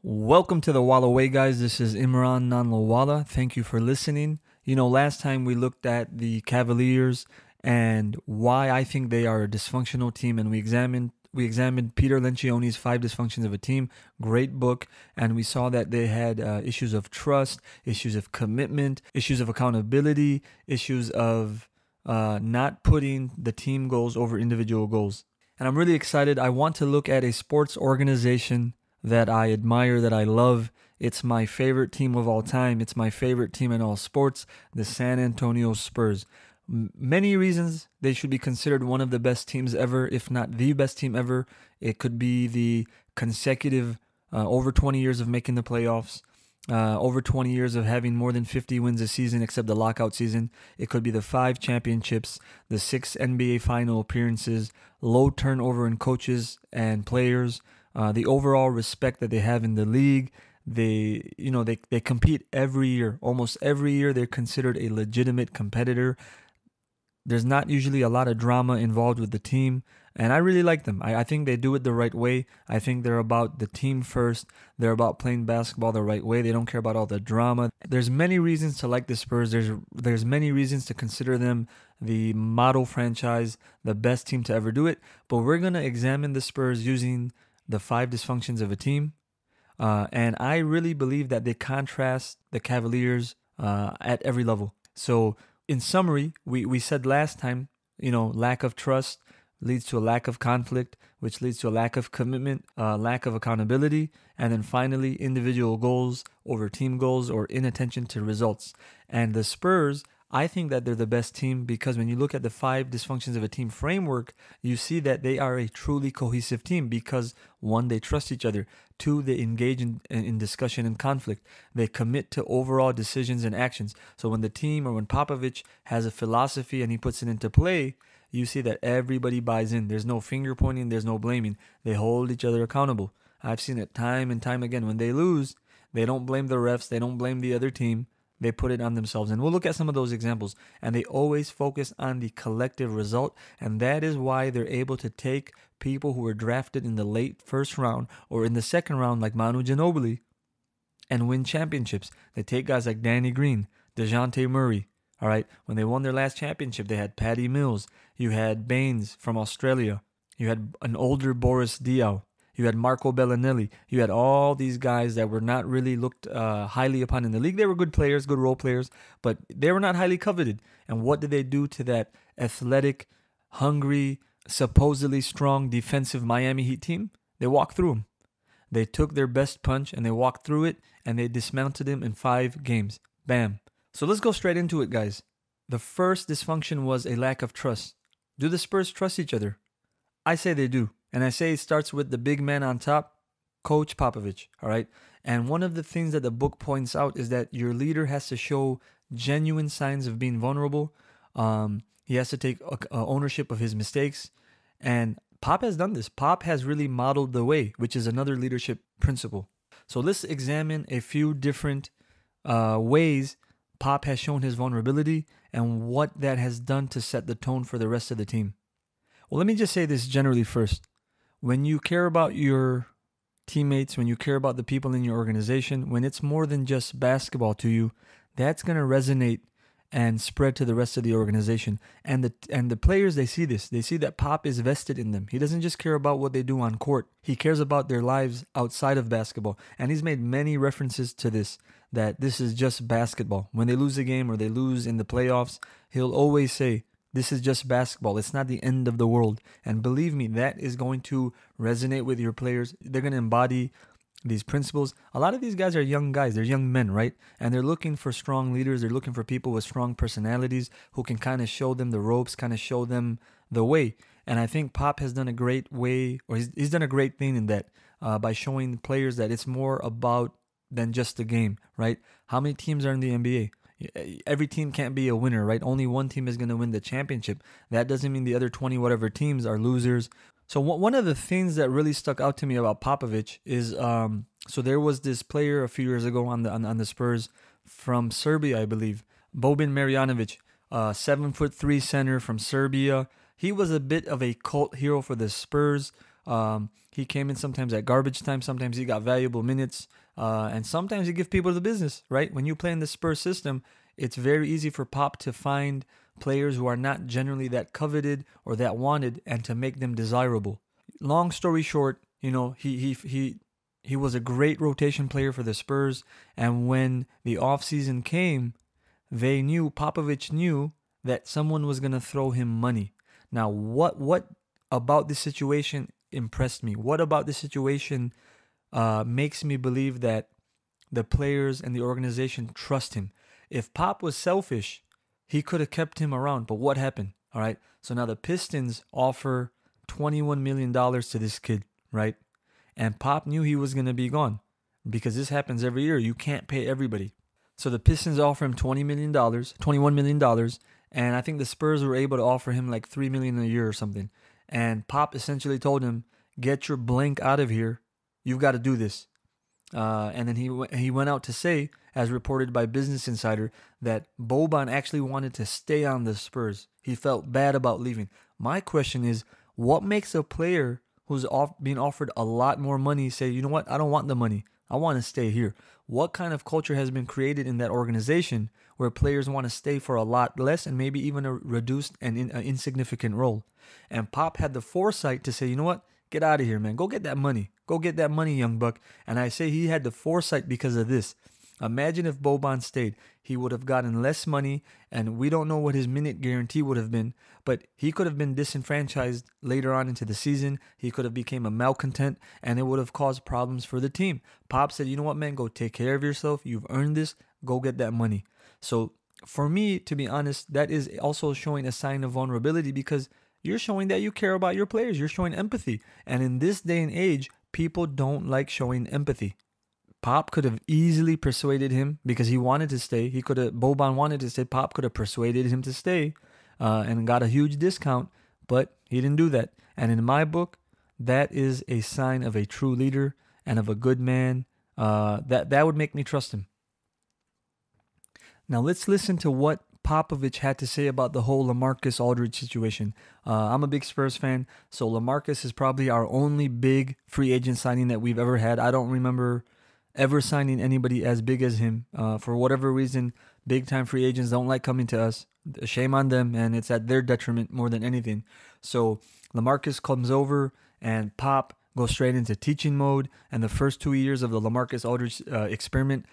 Welcome to the WalaWay, guys. This is Imran Nanlawala. Thank you for listening. Last time we looked at the Cavaliers and why I think they are a dysfunctional team, and we examined Peter Lencioni's Five Dysfunctions of a Team. Great book, and we saw that they had issues of trust, issues of commitment, issues of accountability, issues of not putting the team goals over individual goals. And I'm really excited. I want to look at a sports organization that I admire, that I love. It's my favorite team of all time. It's my favorite team in all sports, the San Antonio Spurs. Many reasons they should be considered one of the best teams ever, if not the best team ever. It could be the consecutive over 20 years of making the playoffs, over 20 years of having more than 50 wins a season except the lockout season. It could be the 5 championships, the 6 NBA final appearances, low turnover in coaches and players, the overall respect that they have in the league. They compete every year. Almost every year they're considered a legitimate competitor. There's not usually a lot of drama involved with the team, and I really like them. I think they do it the right way. I think they're about the team first. They're about playing basketball the right way. They don't care about all the drama. There's many reasons to like the Spurs. There's many reasons to consider them the model franchise, the best team to ever do it. But we're going to examine the Spurs using the 5 dysfunctions of a team. And I really believe that they contrast the Cavaliers at every level. So, in summary, we said last time, lack of trust leads to a lack of conflict, which leads to a lack of commitment, lack of accountability, and then finally, individual goals over team goals or inattention to results. And the Spurs, I think that they're the best team because when you look at the 5 dysfunctions of a team framework, you see that they are a truly cohesive team because 1, they trust each other. 2, they engage in discussion and conflict. They commit to overall decisions and actions. So when the team or when Popovich has a philosophy and he puts it into play, you see that everybody buys in. There's no finger pointing, there's no blaming. They hold each other accountable. I've seen it time and time again. When they lose, they don't blame the refs, they don't blame the other team. They put it on themselves. And we'll look at some of those examples. And they always focus on the collective result. And that is why they're able to take people who were drafted in the late first round or in the second round, like Manu Ginobili, and win championships. They take guys like Danny Green, DeJounte Murray. All right. When they won their last championship, they had Patty Mills. You had Baines from Australia. You had an older Boris Diaw. You had Marco Bellinelli. You had all these guys that were not really looked highly upon in the league. They were good players, good role players, but they were not highly coveted. And what did they do to that athletic, hungry, supposedly strong defensive Miami Heat team? They walked through them. They took their best punch and they walked through it and they dismounted him in 5 games. Bam. So let's go straight into it, guys. The first dysfunction was a lack of trust. Do the Spurs trust each other? I say they do. And I say it starts with the big man on top, Coach Popovich, all right? And one of the things that the book points out is that your leader has to show genuine signs of being vulnerable. He has to take ownership of his mistakes. And Pop has done this. Pop has really modeled the way, which is another leadership principle. So let's examine a few different ways Pop has shown his vulnerability and what that has done to set the tone for the rest of the team. Well, let me just say this generally first. When you care about your teammates, when you care about the people in your organization, when it's more than just basketball to you, that's going to resonate and spread to the rest of the organization. And the players, they see this. They see that Pop is vested in them. He doesn't just care about what they do on court. He cares about their lives outside of basketball. And he's made many references to this, that this is just basketball. When they lose a game or they lose in the playoffs, he'll always say, this is just basketball. It's not the end of the world. And believe me, that is going to resonate with your players. They're going to embody these principles. A lot of these guys are young guys. They're young men, right? And they're looking for strong leaders. They're looking for people with strong personalities who can kind of show them the ropes, kind of show them the way. And I think Pop has done a great way, or he's done a great thing in that by showing players that it's more about than just the game, right? How many teams are in the NBA? Every team can't be a winner, right? Only one team is going to win the championship. That doesn't mean the other 20 whatever teams are losers. So one of the things that really stuck out to me about Popovich is so there was this player a few years ago on the Spurs from Serbia, I believe, Boban Marjanovic, 7'3" center from Serbia. He was a bit of a cult hero for the Spurs. He came in sometimes at garbage time. Sometimes he got valuable minutes. And sometimes he give people the business, right? When you play in the Spurs system, it's very easy for Pop to find players who are not generally that coveted or that wanted and to make them desirable. Long story short, he was a great rotation player for the Spurs. And when the offseason came, Popovich knew that someone was going to throw him money. Now, what about this situation impressed me? What about this situation makes me believe that the players and the organization trust him? If Pop was selfish, he could have kept him around. But what happened? All right. So now the Pistons offer $21 million to this kid, right? And Pop knew he was going to be gone because this happens every year. You can't pay everybody. So the Pistons offer him $21 million. And I think the Spurs were able to offer him like $3 million a year or something. And Pop essentially told him, get your blank out of here. You've got to do this. And then he went out to say, as reported by Business Insider, that Boban actually wanted to stay on the Spurs. He felt bad about leaving. My question is, what makes a player who's being offered a lot more money say, you know what, I don't want the money. I want to stay here. What kind of culture has been created in that organization where players want to stay for a lot less and maybe even a reduced and insignificant role? And Pop had the foresight to say, you know what, get out of here, man. Go get that money. Go get that money, young buck. And I say he had the foresight because of this. Imagine if Boban stayed. He would have gotten less money, and we don't know what his minute guarantee would have been, but he could have been disenfranchised later on into the season. He could have become a malcontent, and it would have caused problems for the team. Pop said, you know what, man, go take care of yourself. You've earned this. Go get that money. So for me, to be honest, that is also showing a sign of vulnerability because you're showing that you care about your players. You're showing empathy. And in this day and age, people don't like showing empathy. Pop could have easily persuaded him because he wanted to stay. Boban wanted to stay. Pop could have persuaded him to stay and got a huge discount, but he didn't do that. And in my book, that is a sign of a true leader and of a good man. That would make me trust him. Now let's listen to what Popovich had to say about the whole LaMarcus Aldridge situation. I'm a big Spurs fan, so LaMarcus is probably our only big free agent signing that we've ever had. I don't remember ever signing anybody as big as him. For whatever reason, big-time free agents don't like coming to us. Shame on them, and it's at their detriment more than anything. So LaMarcus comes over, and Pop goes straight into teaching mode. And the first 2 years of the LaMarcus Aldridge experiment,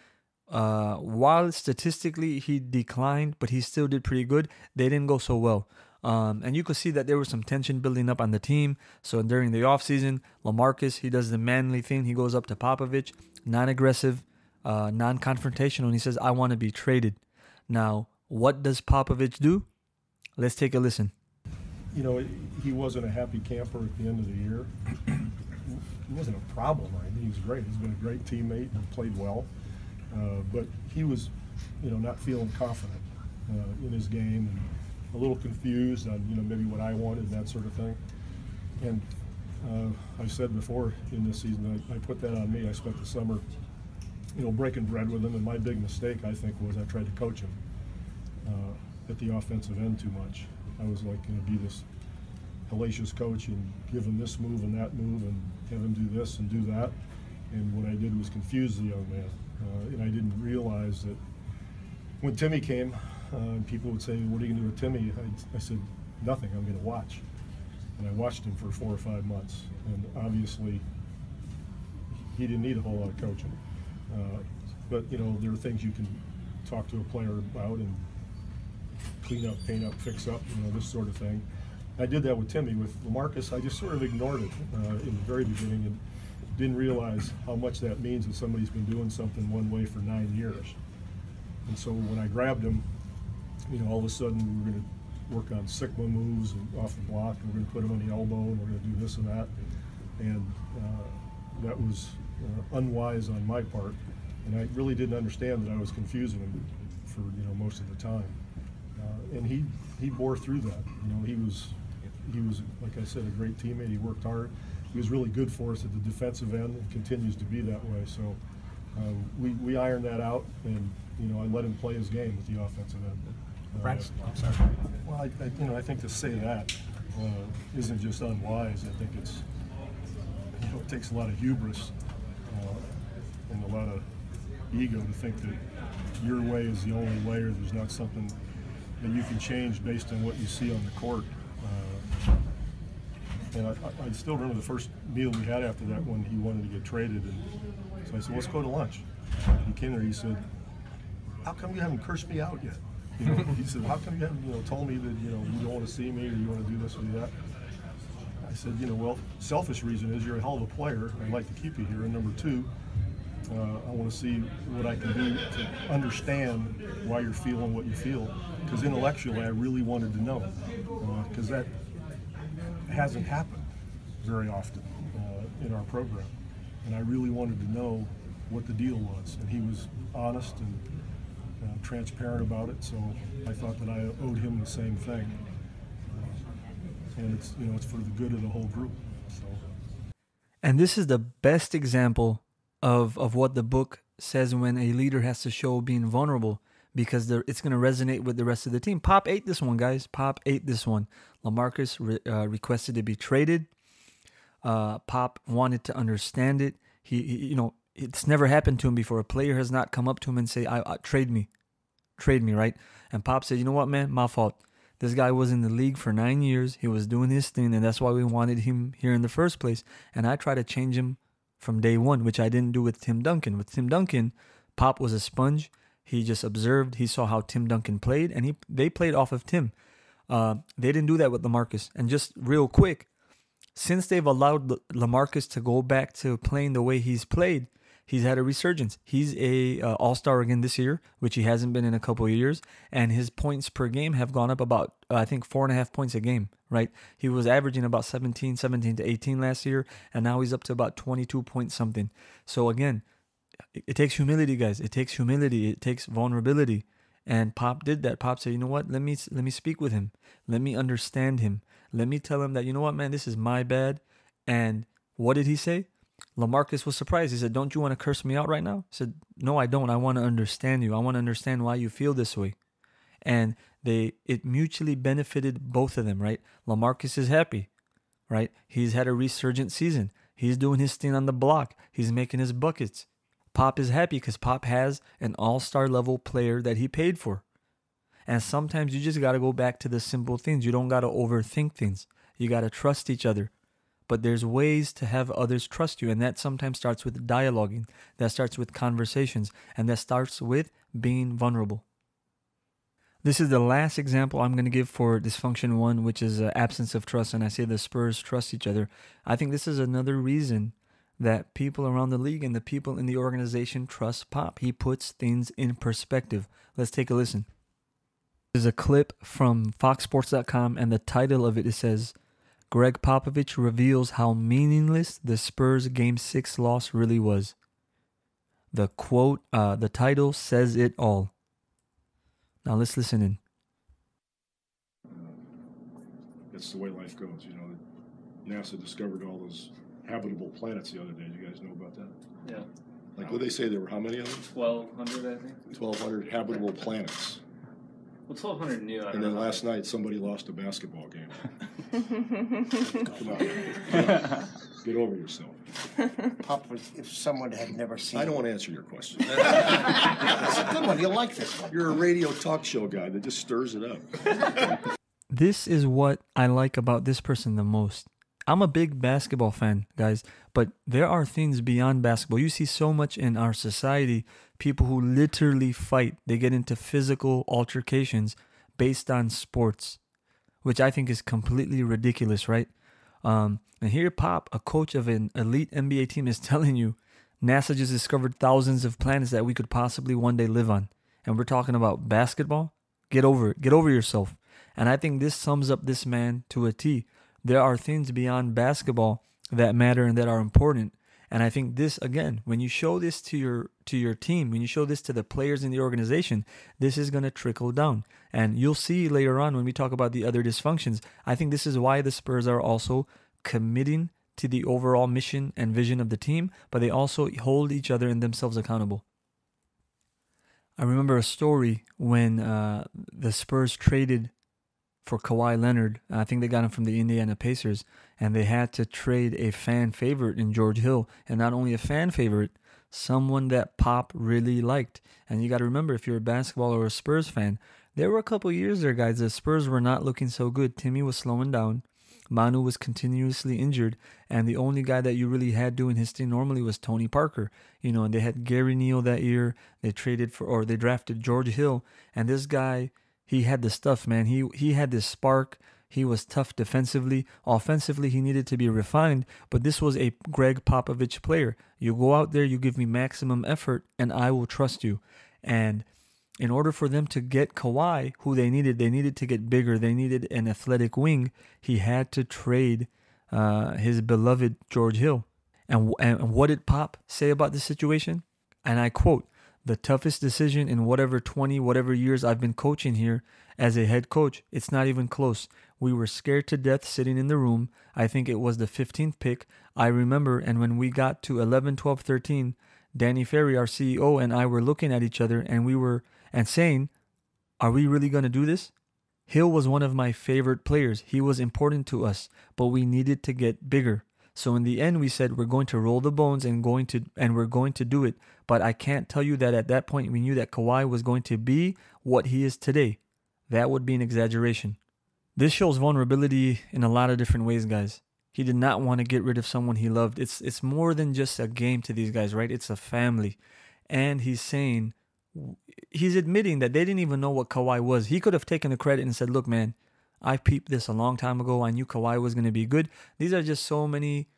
while statistically he declined, but he still did pretty good, they didn't go so well. And you could see that there was some tension building up on the team. So during the offseason, LaMarcus, he does the manly thing. He goes up to Popovich, non-aggressive, non-confrontational, and he says, I want to be traded. Now, what does Popovich do? Let's take a listen. You know, he wasn't a happy camper at the end of the year. He wasn't a problem. He was great. He's been a great teammate and played well. But he was, not feeling confident in his game and a little confused on, maybe what I wanted, that sort of thing. And I've said before in this season, I put that on me. I spent the summer, breaking bread with him, and my big mistake, I think, was I tried to coach him at the offensive end too much. I was like going to be this hellacious coach and give him this move and that move and have him do this and do that. And what I did was confuse the young man. And I didn't realize that when Timmy came, people would say, what are you going to do with Timmy? I said, nothing, I'm going to watch. And I watched him for 4 or 5 months. And obviously, he didn't need a whole lot of coaching. But, there are things you can talk to a player about and clean up, paint up, fix up, this sort of thing. I did that with Timmy. With LaMarcus, I just sort of ignored it in the very beginning and didn't realize how much that means that somebody's been doing something one way for 9 years. And so when I grabbed him, all of a sudden we were going to work on Sigma moves and off the block, and we're going to put him on the elbow, and we're going to do this and that. And that was unwise on my part. And I really didn't understand that I was confusing him for most of the time. And he bore through that. He was, like I said, a great teammate. He worked hard. He was really good for us at the defensive end and continues to be that way. So we ironed that out, and I let him play his game with the offensive end. I'm sorry. Well, I think to say that isn't just unwise. I think it takes a lot of hubris and a lot of ego to think that your way is the only way, or there's not something that you can change based on what you see on the court. And I still remember the first meal we had after that when he wanted to get traded. And so I said, let's go to lunch. He came there, he said, how come you haven't cursed me out yet? You know, he said, how come you haven't told me that, you don't want to see me, or you want to do this or that? I said, well, selfish reason is you're a hell of a player. I'd like to keep you here. And number two, I want to see what I can do to understand why you're feeling what you feel. Because intellectually, I really wanted to know. Because that hasn't happened very often in our program. And I really wanted to know what the deal was. And he was honest and transparent about it. So I thought that I owed him the same thing. And it's for the good of the whole group. So. And this is the best example of what the book says when a leader has to show being vulnerable, because it's going to resonate with the rest of the team. Pop ate this one, guys. Pop ate this one. LaMarcus requested to be traded. Pop wanted to understand it. He it's never happened to him before. A player has not come up to him and say, trade me, right? And Pop said, you know what, man, my fault. This guy was in the league for 9 years. He was doing his thing, and that's why we wanted him here in the first place. And I tried to change him from day one, which I didn't do with Tim Duncan. With Tim Duncan, Pop was a sponge. He just observed. He saw how Tim Duncan played, and they played off of Tim. They didn't do that with LaMarcus. And just real quick, since they've allowed LaMarcus to go back to playing the way he's played, he's had a resurgence. He's a all-star again this year, which he hasn't been in a couple of years. And his points per game have gone up about, I think, 4.5 points a game, right? He was averaging about 17 to 18 last year, and now he's up to about 22 point something. So again, it takes humility, guys. It takes humility. It takes vulnerability. And Pop did that. Pop said, you know what? Let me speak with him. Let me understand him. Let me tell him that, you know what, man, this is my bad. And what did he say? LaMarcus was surprised. He said, don't you want to curse me out right now? He said, no, I don't. I want to understand you. I want to understand why you feel this way. And it mutually benefited both of them, right? LaMarcus is happy, right? He's had a resurgent season. He's doing his thing on the block. He's making his buckets. Pop is happy because Pop has an all-star level player that he paid for. And sometimes you just got to go back to the simple things. You don't got to overthink things. You got to trust each other. But there's ways to have others trust you, and that sometimes starts with dialoguing. That starts with conversations, and that starts with being vulnerable. This is the last example I'm going to give for dysfunction 1, which is absence of trust, and I say the Spurs trust each other. I think this is another reason that people around the league and the people in the organization trust Pop. He puts things in perspective. Let's take a listen. There's a clip from FoxSports.com, and the title of it says, Greg Popovich reveals how meaningless the Spurs Game 6 loss really was. The quote, the title says it all. Now let's listen in. That's the way life goes, NASA discovered all those habitable planets the other day. You guys know about that? Yeah. Like what they say, there were how many of them? 1,200, I think. 1,200 habitable planets. Well, 1,200 new. And then last night, somebody lost a basketball game. Come on. Get over yourself. Pop, if someone had never seen... I don't want to answer your question. It's a good one. You'll like this one. You're a radio talk show guy that just stirs it up. This is what I like about this person the most. I'm a big basketball fan, guys, but there are things beyond basketball. You see so much in our society, people who literally fight. They get into physical altercations based on sports, which I think is completely ridiculous, right? And here Pop, a coach of an elite NBA team, is telling you NASA just discovered thousands of planets that we could possibly one day live on. And we're talking about basketball? Get over it. Get over yourself. And I think this sums up this man to a T. There are things beyond basketball that matter and that are important. And I think this, again, when you show this to your team, when you show this to the players in the organization, this is going to trickle down. And you'll see later on when we talk about the other dysfunctions, I think this is why the Spurs are also committing to the overall mission and vision of the team, but they also hold each other and themselves accountable. I remember a story when the Spurs traded for Kawhi Leonard. I think they got him from the Indiana Pacers. and they had to trade a fan favorite in George Hill, and not only a fan favorite, someone that Pop really liked. And you got to remember, if you're a basketball or a Spurs fan, there were a couple years there, guys, the Spurs were not looking so good. Timmy was slowing down. Manu was continuously injured, and the only guy that you really had doing his thing normally was Tony Parker. And they had Gary Neal that year. They they drafted George Hill, and this guy, he had the stuff, man. He had this spark. He was tough defensively. Offensively, he needed to be refined, but this was a Greg Popovich player. You go out there, you give me maximum effort, and I will trust you. And in order for them to get Kawhi, who they needed to get bigger. They needed an athletic wing. He had to trade his beloved George Hill. And what did Pop say about this situation? And I quote, "The toughest decision in whatever years I've been coaching here as a head coach. It's not even close. We were scared to death sitting in the room. I think it was the 15th pick. I remember, and when we got to 11, 12, 13, Danny Ferry, our CEO, and I were looking at each other and saying, are we really going to do this? Hill was one of my favorite players. He was important to us, but we needed to get bigger. So in the end, we said we're going to roll the bones and we're going to do it. But I can't tell you that at that point we knew that Kawhi was going to be what he is today. That would be an exaggeration." This shows vulnerability in a lot of different ways, guys. He did not want to get rid of someone he loved. It's more than just a game to these guys, right? It's a family. And he's admitting that they didn't even know what Kawhi was. He could have taken the credit and said, look, man, I peeped this a long time ago. I knew Kawhi was going to be good. These are just so many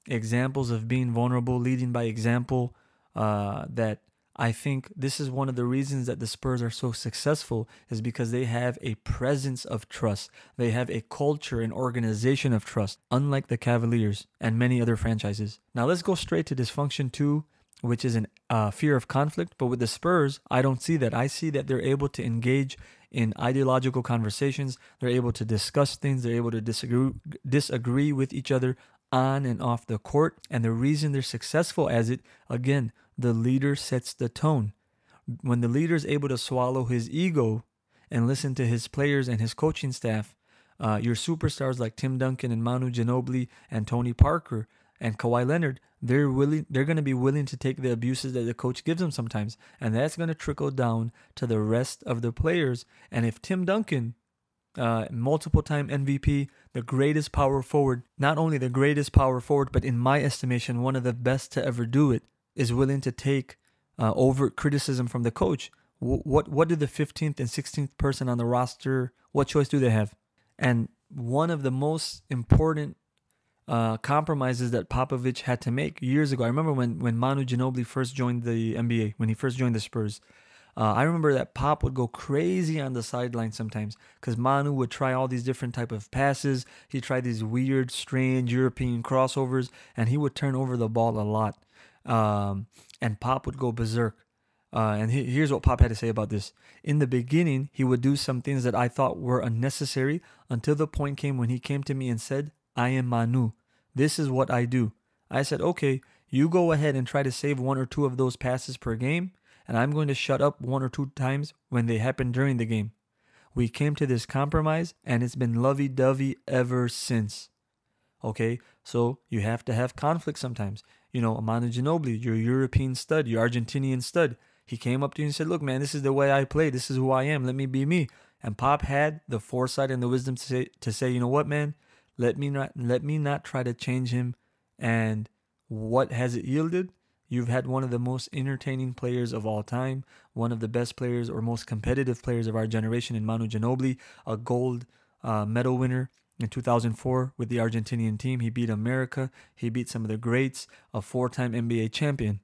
examples of being vulnerable, leading by example, that I think this is one of the reasons that the Spurs are so successful, is because they have a presence of trust. They have a culture and organization of trust, unlike the Cavaliers and many other franchises. Now let's go straight to dysfunction 2, which is an fear of conflict. But with the Spurs, I don't see that. I see that they're able to engage in ideological conversations. They're able to discuss things. They're able to disagree with each other on and off the court. And the reason they're successful as it, again, the leader sets the tone. When the leader is able to swallow his ego and listen to his players and his coaching staff, your superstars like Tim Duncan and Manu Ginobili and Tony Parker and Kawhi Leonard, they're going to be willing to take the abuses that the coach gives them sometimes, and that's going to trickle down to the rest of the players. And if Tim Duncan, multiple-time MVP, the greatest power forward, not only the greatest power forward, but in my estimation, one of the best to ever do it, is willing to take overt criticism from the coach, what do the 15th and 16th person on the roster, what choice do they have? And one of the most important compromises that Popovich had to make years ago. I remember when Manu Ginobili first joined the NBA, when he first joined the Spurs. I remember that Pop would go crazy on the sideline sometimes because Manu would try all these different type of passes. He'd try these weird, strange European crossovers, and he would turn over the ball a lot. And Pop would go berserk. And here's what Pop had to say about this. In the beginning, he would do some things that I thought were unnecessary until the point came when he came to me and said, I am Manu. This is what I do. I said, okay, you go ahead and try to save 1 or 2 of those passes per game, and I'm going to shut up 1 or 2 times when they happen during the game. We came to this compromise, and it's been lovey-dovey ever since. Okay, so you have to have conflict sometimes. You know, Manu Ginobili, your European stud, your Argentinian stud, he came up to you and said, look, man, this is the way I play. This is who I am. Let me be me. And Pop had the foresight and the wisdom to say, you know what, man? Let me not try to change him. And what has it yielded? You've had one of the most entertaining players of all time, one of the best players or most competitive players of our generation in Manu Ginobili, a gold medal winner in 2004 with the Argentinian team. He beat America. He beat some of the greats, a 4-time NBA champion.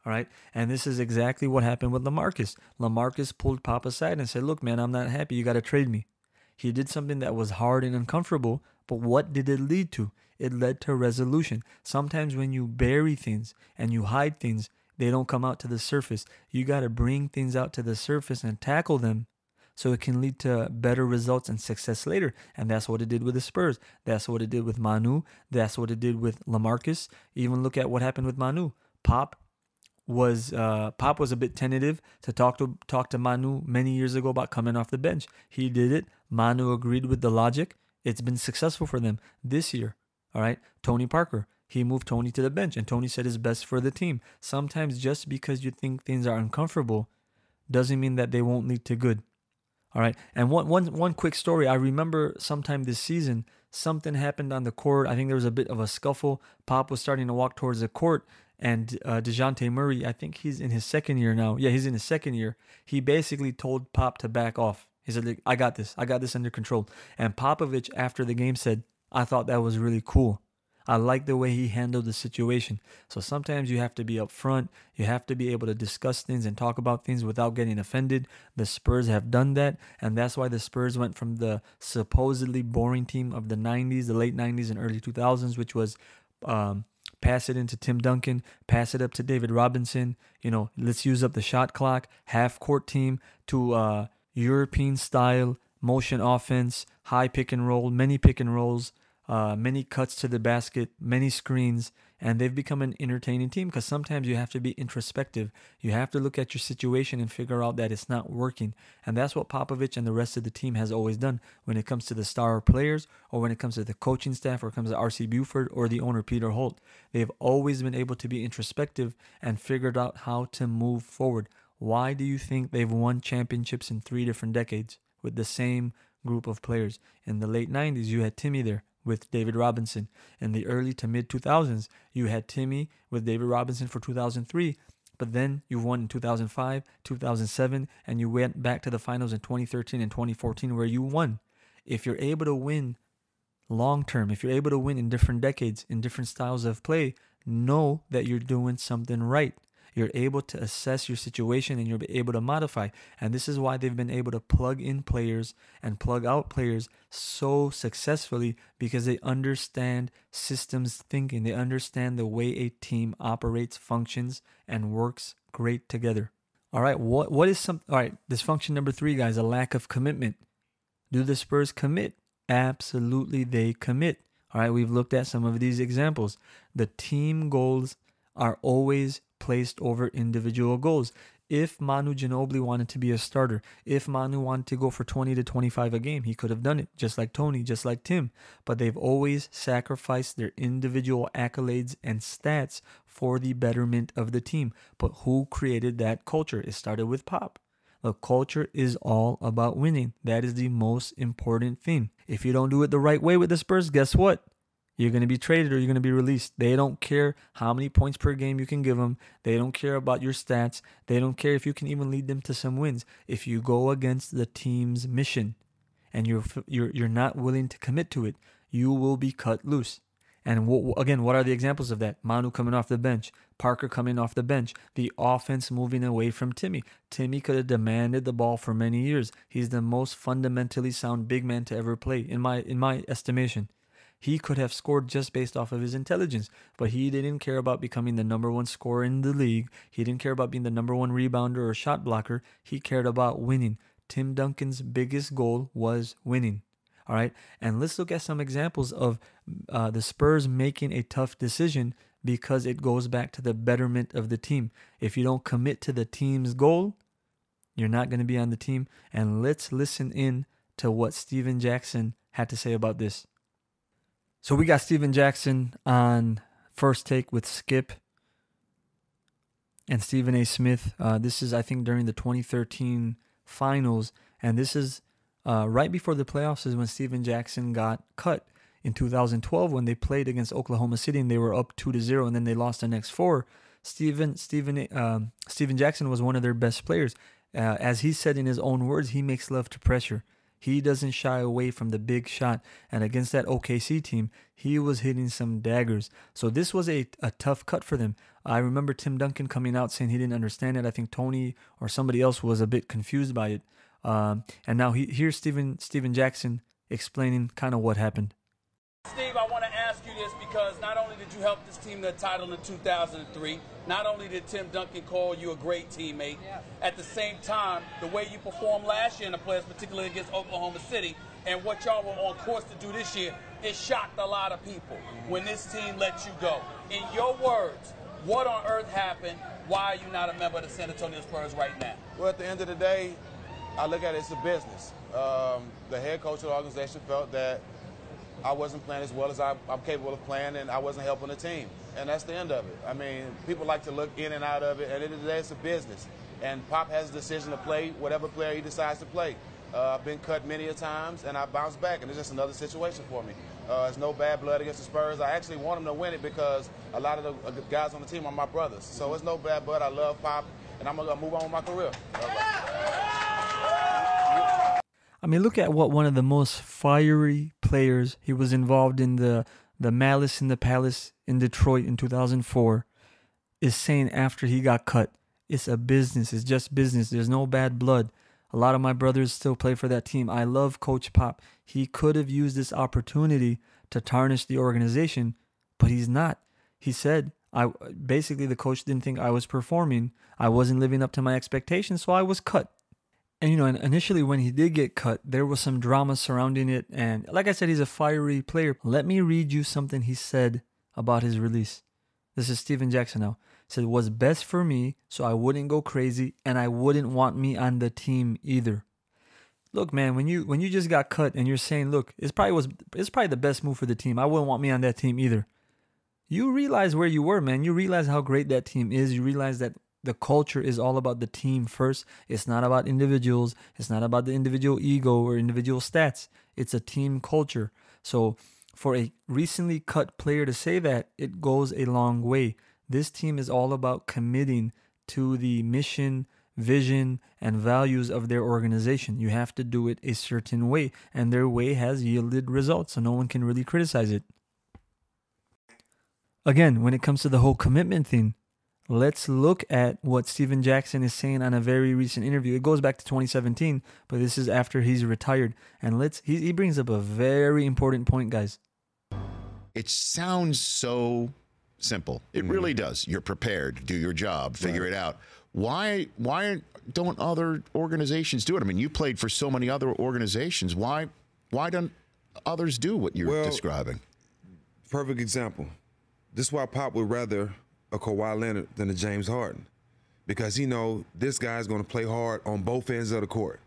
All right. And this is exactly what happened with LaMarcus. LaMarcus pulled Pop aside and said, look, man, I'm not happy. You got to trade me. He did something that was hard and uncomfortable, but what did it lead to? It led to resolution. Sometimes when you bury things and you hide things, they don't come out to the surface. You got to bring things out to the surface and tackle them so it can lead to better results and success later. And that's what it did with the Spurs. That's what it did with Manu. That's what it did with LaMarcus. Even look at what happened with Manu. Pop was a bit tentative to talk to Manu many years ago about coming off the bench. He did it. Manu agreed with the logic. It's been successful for them this year. All right, Tony Parker. He moved Tony to the bench, and Tony said it's best for the team. Sometimes just because you think things are uncomfortable doesn't mean that they won't lead to good. All right, and one quick story. I remember sometime this season, something happened on the court. I think there was a bit of a scuffle. Pop was starting to walk towards the court, and DeJounte Murray, I think he's in his second year now. Yeah, he's in his second year. He basically told Pop to back off. He said, I got this under control. And Popovich, after the game, said, I thought that was really cool. I like the way he handled the situation. So sometimes you have to be upfront. You have to be able to discuss things and talk about things without getting offended. The Spurs have done that, and that's why the Spurs went from the supposedly boring team of the 90s, the late 90s and early 2000s, which was pass it into Tim Duncan, pass it up to David Robinson, let's use up the shot clock, half-court team, to European style, motion offense, high pick and roll, many pick and rolls, many cuts to the basket, many screens, and they've become an entertaining team because sometimes you have to be introspective. You have to look at your situation and figure out that it's not working. And that's what Popovich and the rest of the team has always done when it comes to the star players or when it comes to the coaching staff or it comes to R.C. Buford or the owner Peter Holt. They've always been able to be introspective and figured out how to move forward. Why do you think they've won championships in 3 different decades with the same group of players? In the late 90s, you had Timmy there with David Robinson. In the early to mid 2000s, you had Timmy with David Robinson for 2003, but then you won in 2005, 2007, and you went back to the finals in 2013 and 2014 where you won. If you're able to win long term, if you're able to win in different decades, in different styles of play, know that you're doing something right. You're able to assess your situation and you're able to modify. And this is why they've been able to plug in players and plug out players so successfully, because they understand systems thinking. They understand the way a team operates, functions, and works great together. All right, what is all right, dysfunction number 3, guys, a lack of commitment. Do the Spurs commit? Absolutely, they commit. All right, we've looked at some of these examples. The team goals are always placed over individual goals. If Manu Ginobili wanted to be a starter, if Manu wanted to go for 20 to 25 a game, he could have done it, just like Tony, just like Tim. But they've always sacrificed their individual accolades and stats for the betterment of the team. But who created that culture? It started with Pop. The culture is all about winning. That is the most important thing. If you don't do it the right way with the Spurs, guess what? You're going to be traded or you're going to be released. They don't care how many points per game you can give them. They don't care about your stats. They don't care if you can even lead them to some wins. If you go against the team's mission and you're not willing to commit to it, you will be cut loose. And again, what are the examples of that? Manu coming off the bench, Parker coming off the bench, the offense moving away from Timmy. Timmy could have demanded the ball for many years. He's the most fundamentally sound big man to ever play, in my estimation. He could have scored just based off of his intelligence, but he didn't care about becoming the number 1 scorer in the league. He didn't care about being the number 1 rebounder or shot blocker. He cared about winning. Tim Duncan's biggest goal was winning. All right, and let's look at some examples of the Spurs making a tough decision because it goes back to the betterment of the team. If you don't commit to the team's goal, you're not going to be on the team. And let's listen in to what Steven Jackson had to say about this. So we got Steven Jackson on First Take with Skip and Stephen A. Smith. This is, I think, during the 2013 finals. And this is right before the playoffs is when Steven Jackson got cut. In 2012, when they played against Oklahoma City and they were up 2-0 and then they lost the next 4, Steven Jackson was one of their best players. As he said in his own words, he makes love to pressure. He doesn't shy away from the big shot. And against that OKC team, he was hitting some daggers. So this was a tough cut for them. I remember Tim Duncan coming out saying he didn't understand it. I think Tony or somebody else was a bit confused by it. And now here's Steven Jackson explaining kind of what happened. Steve, I want to ask you this because not only did you help this team to the title in 2003, not only did Tim Duncan call you a great teammate, at the same time, the way you performed last year in the playoffs, particularly against Oklahoma City, and what y'all were on course to do this year, it shocked a lot of people when this team let you go. In your words, what on earth happened? Why are you not a member of the San Antonio Spurs right now? Well, at the end of the day, I look at it as a business. The head coach of the organization felt that I wasn't playing as well as I'm capable of playing, and I wasn't helping the team. And that's the end of it. I mean, people like to look in and out of it. At the end of the day, it's a business. And Pop has a decision to play whatever player he decides to play. I've been cut many a times, and I bounced back, and it's just another situation for me. There's no bad blood against the Spurs. I actually want them to win it because a lot of the guys on the team are my brothers. So it's no bad blood. I love Pop, and I'm going to move on with my career. I mean, look at what one of the most fiery players, he was involved in the Malice in the Palace in Detroit in 2004, is saying after he got cut. It's a business. It's just business. There's no bad blood. A lot of my brothers still play for that team. I love Coach Pop. He could have used this opportunity to tarnish the organization, but he's not. He said, basically the coach didn't think I was performing. I wasn't living up to my expectations, so I was cut. And, you know, initially when he did get cut, there was some drama surrounding it. And like I said, he's a fiery player. Let me read you something he said about his release. This is Steven Jackson now. He said, it was best for me so I wouldn't go crazy and I wouldn't want me on the team either. Look, man, when you just got cut and you're saying, look, it's probably the best move for the team. I wouldn't want me on that team either. You realize where you were, man. You realize how great that team is. You realize that the culture is all about the team first. It's not about individuals. It's not about the individual ego or individual stats. It's a team culture. So for a recently cut player to say that, it goes a long way. This team is all about committing to the mission, vision, and values of their organization. You have to do it a certain way, and their way has yielded results, so no one can really criticize it. Again, when it comes to the whole commitment thing, let's look at what Steven Jackson is saying on a very recent interview. It goes back to 2017, but this is after he's retired. And he brings up a very important point, guys. It sounds so simple. It really does. You're prepared, do your job, figure it out. Why don't other organizations do it? I mean, you played for so many other organizations. Why don't others do what you're describing? Perfect example. This is why Pop would rather a Kawhi Leonard than a James Harden, because he know this guy's going to play hard on both ends of the court.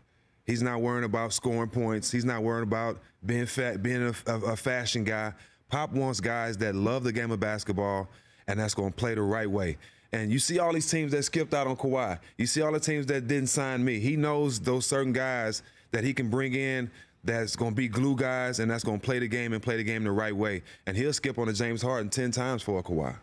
He's not worrying about scoring points. He's not worrying about being a fashion guy. Pop wants guys that love the game of basketball and that's going to play the right way. And you see all these teams that skipped out on Kawhi. You see all the teams that didn't sign me. He knows those certain guys that he can bring in that's going to be glue guys and that's going to play the game and play the game the right way. And he'll skip on a James Harden 10 times for a Kawhi.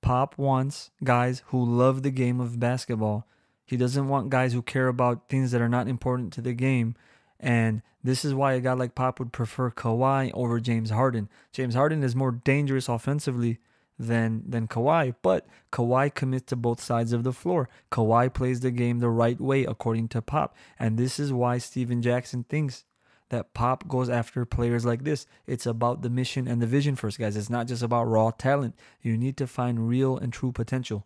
Pop wants guys who love the game of basketball. He doesn't want guys who care about things that are not important to the game. And this is why a guy like Pop would prefer Kawhi over James Harden. James Harden is more dangerous offensively than Kawhi, but Kawhi commits to both sides of the floor. Kawhi plays the game the right way according to Pop. And this is why Steven Jackson thinks that Pop goes after players like this. It's about the mission and the vision first, guys. It's not just about raw talent. You need to find real and true potential.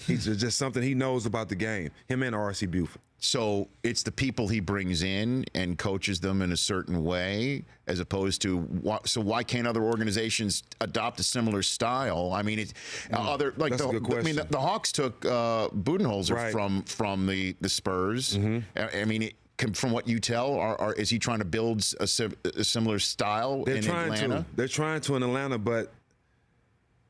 He's just something he knows about the game, him and R.C. Buford. So it's the people he brings in and coaches them in a certain way, as opposed to why can't other organizations adopt a similar style? I mean, that's a good question. I mean, the Hawks took Budenholzer from the Spurs. I mean, from what you tell, is he trying to build a similar style in Atlanta? They're trying to in Atlanta, but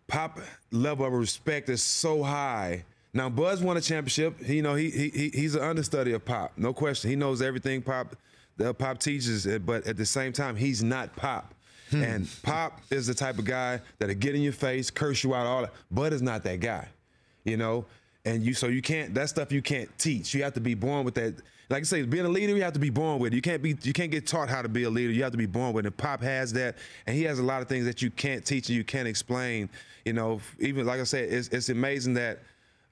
Pop level of respect is so high. Now, Buzz won a championship. He's an understudy of Pop, no question. He knows everything Pop teaches, but at the same time, he's not Pop. And Pop is the type of guy that'll get in your face, curse you out, all that. Bud is not that guy, And you can't. That stuff you can't teach. You have to be born with that. Like I say, being a leader, you have to be born with it. You can't get taught how to be a leader. You have to be born with it. And Pop has that, and he has a lot of things that you can't teach and you can't explain. Even like I said, it's amazing that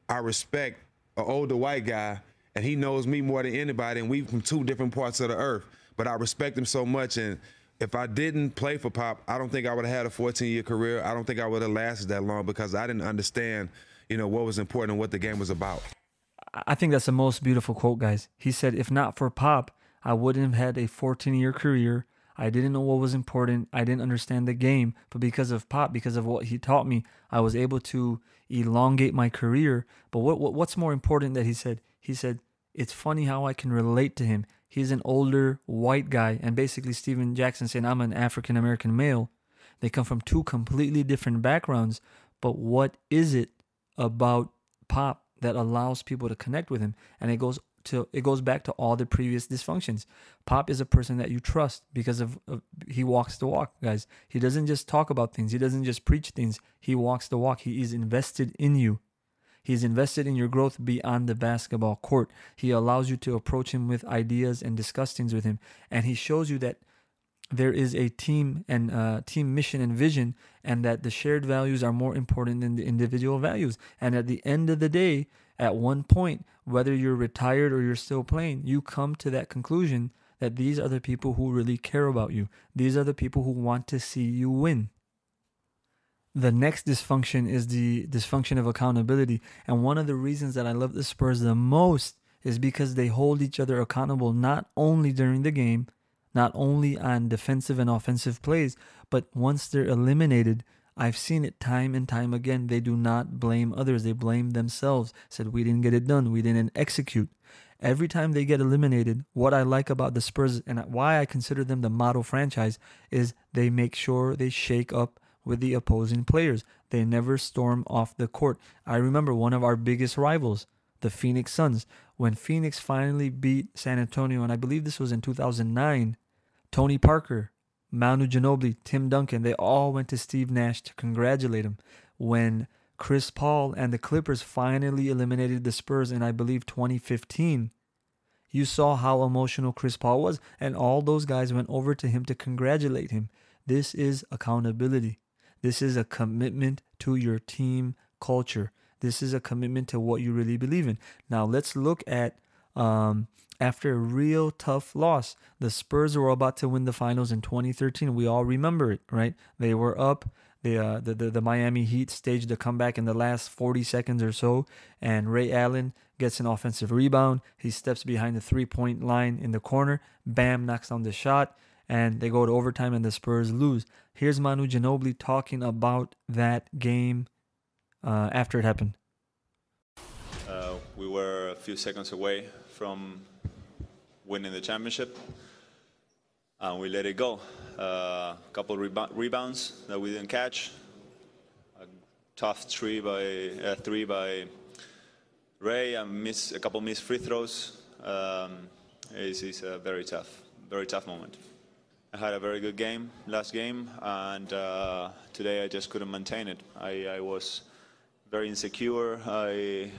I respect an older white guy, and he knows me more than anybody, and we from two different parts of the earth. But I respect him so much, and if I didn't play for Pop, I don't think I would have had a 14-year career. I don't think I would have lasted that long because I didn't understand, what was important and what the game was about. I think that's the most beautiful quote, guys. He said, if not for Pop, I wouldn't have had a 14-year career. I didn't know what was important. I didn't understand the game. But because of Pop, because of what he taught me, I was able to elongate my career. But what's more important that he said? He said, It's funny how I can relate to him. He's an older white guy, and basically Steven Jackson saying, I'm an African American male. They come from two completely different backgrounds, but what is it about Pop that allows people to connect with him? And it goes back to all the previous dysfunctions. Pop is a person that you trust because of he walks the walk, guys. He doesn't just talk about things. He doesn't just preach things. He walks the walk. He is invested in you. He's invested in your growth beyond the basketball court. He allows you to approach him with ideas and discuss things with him. And he shows you that there is a team and team mission and vision, and that the shared values are more important than the individual values. And at the end of the day, at one point, whether you're retired or you're still playing, you come to that conclusion that these are the people who really care about you. These are the people who want to see you win. The next dysfunction is the dysfunction of accountability. And one of the reasons that I love the Spurs the most is because they hold each other accountable, not only during the game, not only on defensive and offensive plays, but once they're eliminated, I've seen it time and time again. They do not blame others. They blame themselves. Said, we didn't get it done. We didn't execute. Every time they get eliminated, what I like about the Spurs and why I consider them the model franchise is they make sure they shake up with the opposing players. They never storm off the court. I remember one of our biggest rivals, the Phoenix Suns. When Phoenix finally beat San Antonio, and I believe this was in 2009, Tony Parker, Manu Ginobili, Tim Duncan, they all went to Steve Nash to congratulate him. When Chris Paul and the Clippers finally eliminated the Spurs in, I believe, 2015, you saw how emotional Chris Paul was, and all those guys went over to him to congratulate him. This is accountability. This is a commitment to your team culture. This is a commitment to what you really believe in. Now let's look at after a real tough loss. The Spurs were about to win the finals in 2013. We all remember it, right? They were up. The Miami Heat staged a comeback in the last 40 seconds or so, and Ray Allen gets an offensive rebound. He steps behind the three-point line in the corner. Bam, knocks down the shot, and they go to overtime, and the Spurs lose. Here's Manu Ginobili talking about that game after it happened. We were a few seconds away from winning the championship, and we let it go. A couple rebounds that we didn't catch. A tough three by Ray, and a couple missed free throws. It's a very tough moment. I had a very good game last game, and today I just couldn't maintain it. I was very insecure. I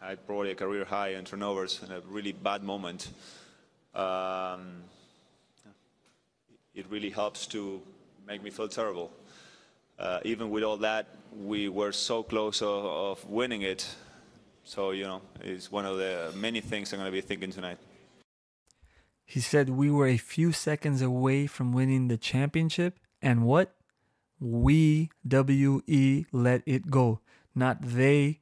had probably a career high in turnovers in a really bad moment. It really helps to make me feel terrible. Even with all that, we were so close of winning it. So, it's one of the many things I'm going to be thinking tonight. He said we were a few seconds away from winning the championship, and what? We, W-E, let it go. Not they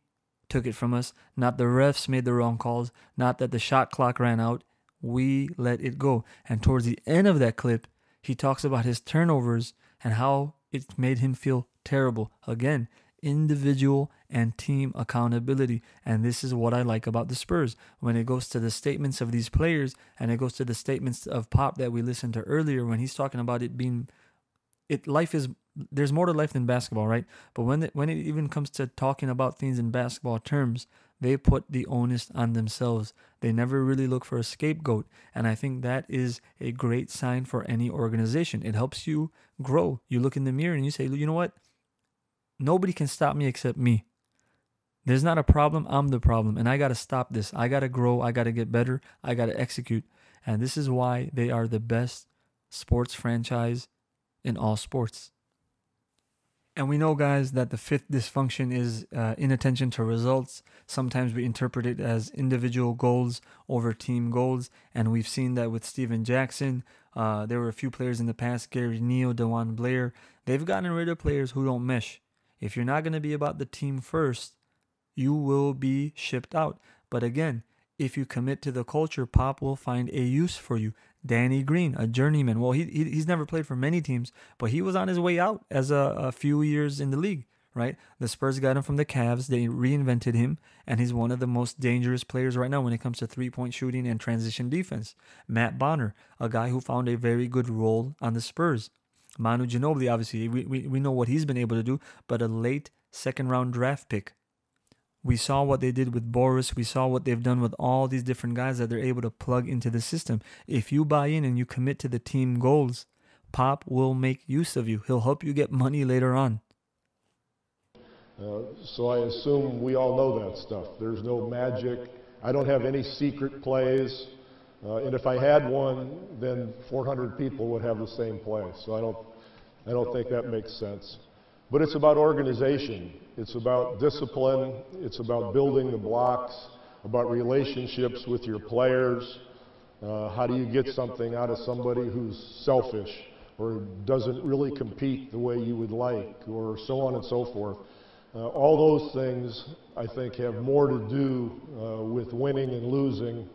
took it from us, not the refs made the wrong calls, not that the shot clock ran out. We let it go. And towards the end of that clip, he talks about his turnovers and how it made him feel terrible. Again, individual and team accountability. And this is what I like about the Spurs. When it goes to the statements of these players, and it goes to the statements of Pop that we listened to earlier, when he's talking about it being, there's more to life than basketball, right? But when it even comes to talking about things in basketball terms, they put the onus on themselves. They never really look for a scapegoat. And I think that is a great sign for any organization. It helps you grow. You look in the mirror and you say, you know what? Nobody can stop me except me. There's not a problem. I'm the problem. And I got to stop this. I got to grow. I got to get better. I got to execute. And this is why they are the best sports franchise in all sports. And we know, guys, that the fifth dysfunction is inattention to results. Sometimes we interpret it as individual goals over team goals. And we've seen that with Steven Jackson. There were a few players in the past, Gary Neal, DeJuan Blair. They've gotten rid of players who don't mesh. If you're not going to be about the team first, you will be shipped out. But again, if you commit to the culture, Pop will find a use for you. Danny Green, a journeyman. Well, he's never played for many teams, but he was on his way out as a few years in the league, right? The Spurs got him from the Cavs. They reinvented him, and he's one of the most dangerous players right now when it comes to three-point shooting and transition defense. Matt Bonner, a guy who found a very good role on the Spurs. Manu Ginobili, obviously, we know what he's been able to do, but a late second-round draft pick. We saw what they did with Boris. We saw what they've done with all these different guys that they're able to plug into the system. If you buy in and you commit to the team goals, Pop will make use of you. He'll help you get money later on. So I assume we all know that stuff. There's no magic. I don't have any secret plays. And if I had one, then 400 people would have the same play. So I don't think that makes sense. But it's about organization. It's about discipline. It's about building the blocks, about relationships with your players. How do you get something out of somebody who's selfish or doesn't really compete the way you would like, or so on and so forth. All those things, I think, have more to do with winning and losing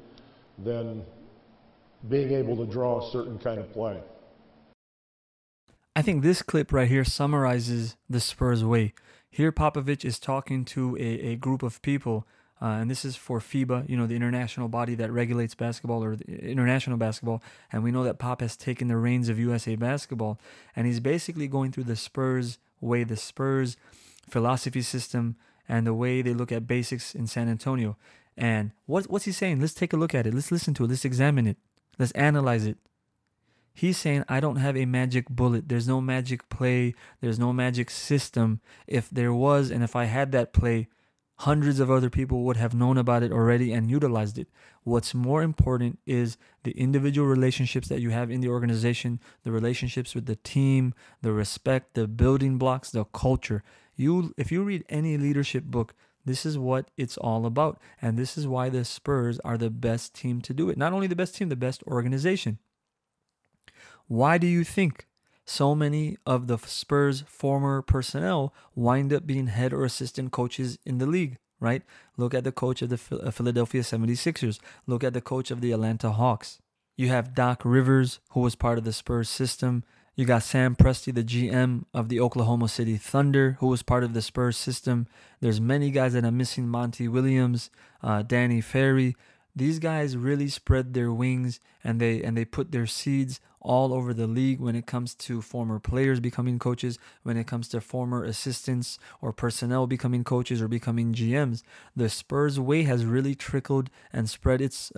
than being able to draw a certain kind of play. I think this clip right here summarizes the Spurs way. Here Popovich is talking to a group of people, and this is for FIBA, you know, the international body that regulates basketball, or international basketball, and we know that Pop has taken the reins of USA basketball, and he's basically going through the Spurs way, the Spurs philosophy system, and the way they look at basics in San Antonio. And what's he saying? Let's take a look at it. Let's listen to it. Let's examine it. Let's analyze it. He's saying, I don't have a magic bullet. There's no magic play. There's no magic system. If there was, and if I had that play, hundreds of other people would have known about it already and utilized it. What's more important is the individual relationships that you have in the organization, the relationships with the team, the respect, the building blocks, the culture. If you read any leadership book, this is what it's all about. And this is why the Spurs are the best team to do it. Not only the best team, the best organization. Why do you think so many of the Spurs' former personnel wind up being head or assistant coaches in the league, right? Look at the coach of the Philadelphia 76ers. Look at the coach of the Atlanta Hawks. You have Doc Rivers, who was part of the Spurs system. You got Sam Presti, the GM of the Oklahoma City Thunder, who was part of the Spurs system. There's many guys that I'm missing. Monty Williams, Danny Ferry. These guys really spread their wings, and they put their seeds all over the league when it comes to former players becoming coaches, when it comes to former assistants or personnel becoming coaches or becoming GMs. The Spurs way has really trickled and spread its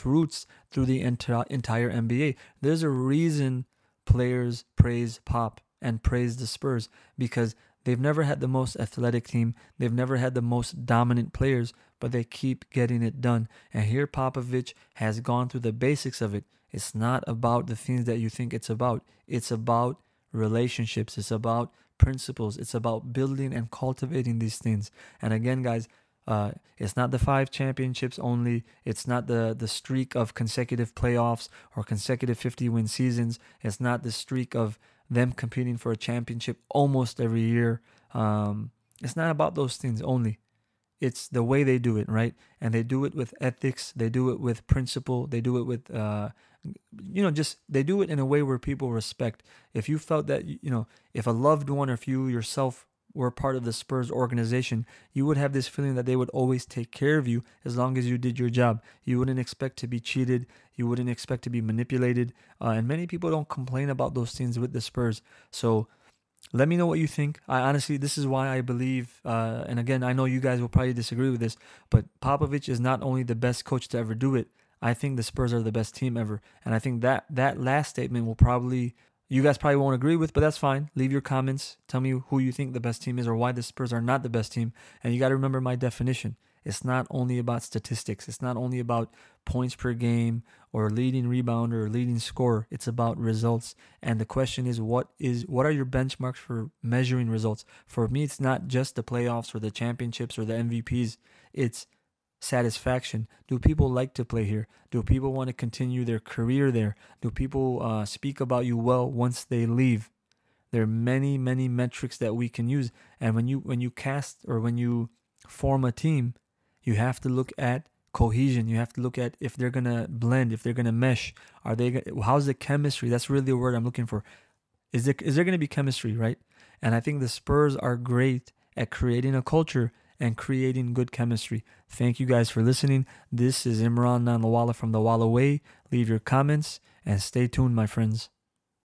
roots through the entire NBA. There's a reason players praise Pop and praise the Spurs, because they've never had the most athletic team. They've never had the most dominant players, but they keep getting it done. And here Popovich has gone through the basics of it. It's not about the things that you think it's about. It's about relationships. It's about principles. It's about building and cultivating these things. And again, guys, it's not the 5 championships only. It's not the streak of consecutive playoffs or consecutive 50-win seasons. It's not the streak of them competing for a championship almost every year. It's not about those things only. It's the way they do it, right? And they do it with ethics. They do it with principle. They do it with, they do it in a way where people respect. If you felt that, if a loved one or if you yourself were part of the Spurs organization, you would have this feeling that they would always take care of you as long as you did your job. You wouldn't expect to be cheated. You wouldn't expect to be manipulated. And many people don't complain about those things with the Spurs. So let me know what you think. I honestly, this is why I believe, and again, I know you guys will probably disagree with this, but Popovich is not only the best coach to ever do it, I think the Spurs are the best team ever. And I think that last statement will probably, you guys probably won't agree with, but that's fine. Leave your comments. Tell me who you think the best team is or why the Spurs are not the best team. And you got to remember my definition. It's not only about statistics. It's not only about points per game or leading rebounder or leading scorer. It's about results. And the question is, what are your benchmarks for measuring results? For me, it's not just the playoffs or the championships or the MVPs. It's satisfaction. Do people like to play here? Do people want to continue their career there? Do people speak about you well once they leave? There are many, many metrics that we can use. And when you cast or when you form a team, you have to look at cohesion. You have to look at if they're gonna blend, if they're gonna mesh. How's the chemistry? That's really the word I'm looking for. Is there gonna be chemistry, right? And I think the Spurs are great at creating a culture and creating good chemistry. Thank you guys for listening. This is Imran Nanlawala from the WalaWay. Leave your comments and stay tuned, my friends.